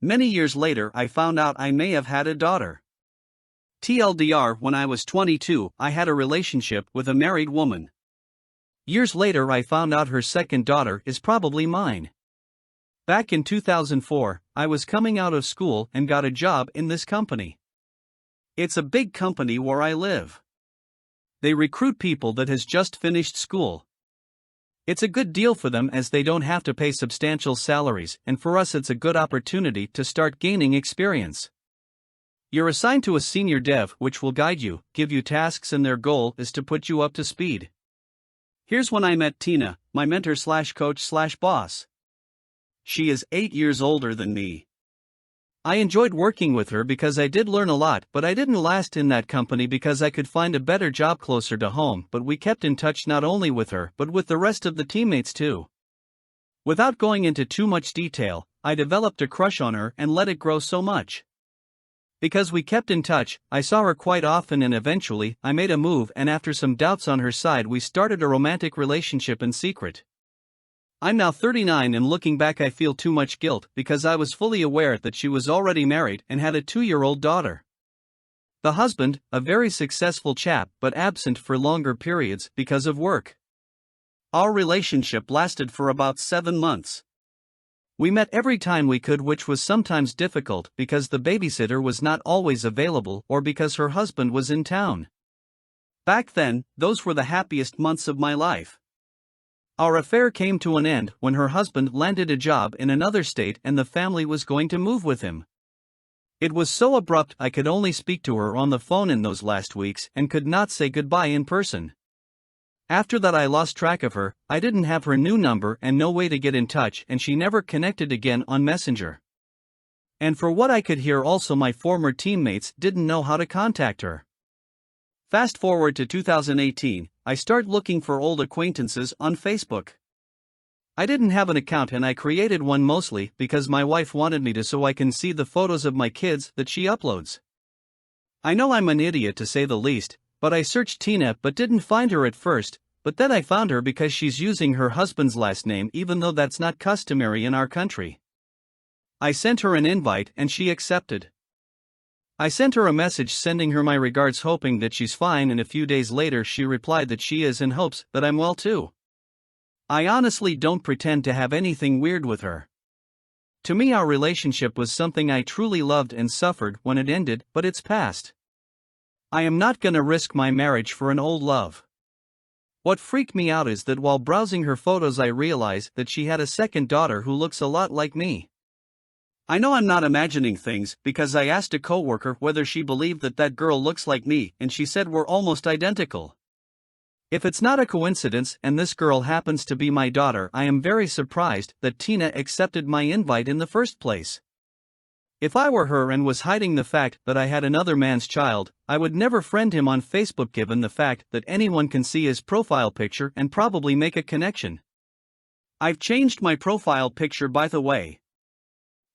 Many years later I found out I may have had a daughter. TLDR, when I was 22, I had a relationship with a married woman. Years later I found out her second daughter is probably mine. Back in 2004, I was coming out of school and got a job in this company. It's a big company where I live. They recruit people that has just finished school. It's a good deal for them as they don't have to pay substantial salaries, and for us it's a good opportunity to start gaining experience. You're assigned to a senior dev which will guide you, give you tasks, and their goal is to put you up to speed. Here's when I met Tina, my mentor/coach/boss. She is 8 years older than me. I enjoyed working with her because I did learn a lot, but I didn't last in that company because I could find a better job closer to home, but we kept in touch not only with her but with the rest of the teammates too. Without going into too much detail, I developed a crush on her and let it grow so much. Because we kept in touch, I saw her quite often and eventually I made a move, and after some doubts on her side we started a romantic relationship in secret. I'm now 39 and looking back I feel too much guilt because I was fully aware that she was already married and had a 2-year-old daughter. The husband, a very successful chap but absent for longer periods because of work. Our relationship lasted for about 7 months. We met every time we could, which was sometimes difficult because the babysitter was not always available or because her husband was in town. Back then, those were the happiest months of my life. Our affair came to an end when her husband landed a job in another state and the family was going to move with him. It was so abrupt I could only speak to her on the phone in those last weeks and could not say goodbye in person. After that I lost track of her, I didn't have her new number and no way to get in touch, and she never connected again on Messenger. And for what I could hear also my former teammates didn't know how to contact her. Fast forward to 2018, I start looking for old acquaintances on Facebook. I didn't have an account and I created one mostly because my wife wanted me to so I can see the photos of my kids that she uploads. I know I'm an idiot to say the least, but I searched Tina but didn't find her at first, but then I found her because she's using her husband's last name even though that's not customary in our country. I sent her an invite and she accepted. I sent her a message sending her my regards hoping that she's fine, and a few days later she replied that she is and hopes that I'm well too. I honestly don't pretend to have anything weird with her. To me our relationship was something I truly loved and suffered when it ended, but it's past. I am not gonna risk my marriage for an old love. What freaked me out is that while browsing her photos I realized that she had a second daughter who looks a lot like me. I know I'm not imagining things because I asked a coworker whether she believed that that girl looks like me and she said we're almost identical. If it's not a coincidence and this girl happens to be my daughter, I am very surprised that Tina accepted my invite in the first place. If I were her and was hiding the fact that I had another man's child, I would never friend him on Facebook given the fact that anyone can see his profile picture and probably make a connection. I've changed my profile picture by the way.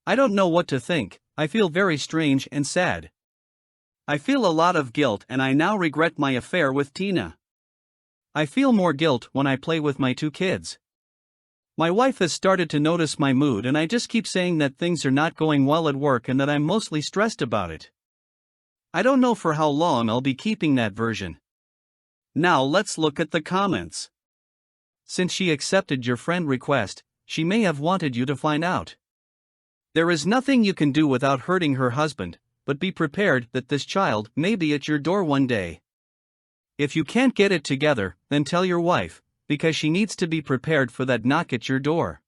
I don't know what to think, I feel very strange and sad. I feel a lot of guilt and I now regret my affair with Tina. I feel more guilt when I play with my 2 kids. My wife has started to notice my mood and I just keep saying that things are not going well at work and that I'm mostly stressed about it. I don't know for how long I'll be keeping that version. Now let's look at the comments. Since she accepted your friend request, she may have wanted you to find out. There is nothing you can do without hurting her husband, but be prepared that this child may be at your door one day. If you can't get it together, then tell your wife, because she needs to be prepared for that knock at your door.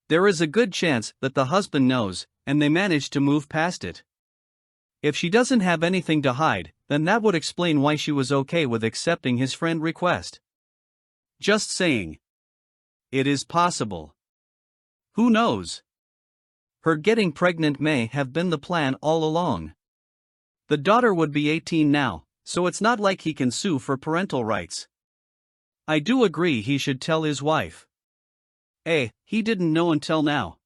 There is a good chance that the husband knows, and they manage to move past it. If she doesn't have anything to hide, then that would explain why she was okay with accepting his friend request. Just saying. It is possible. Who knows? Her getting pregnant may have been the plan all along. The daughter would be 18 now, so it's not like he can sue for parental rights. I do agree he should tell his wife. A. He didn't know until now.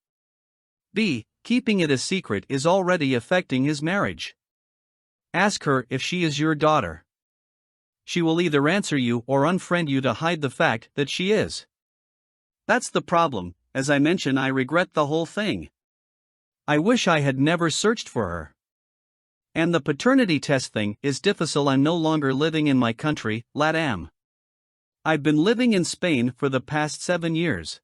B. Keeping it a secret is already affecting his marriage. Ask her if she is your daughter. She will either answer you or unfriend you to hide the fact that she is. That's the problem. As I mentioned, I regret the whole thing. I wish I had never searched for her. And the paternity test thing is difficile. I'm no longer living in my country, LATAM. I've been living in Spain for the past 7 years.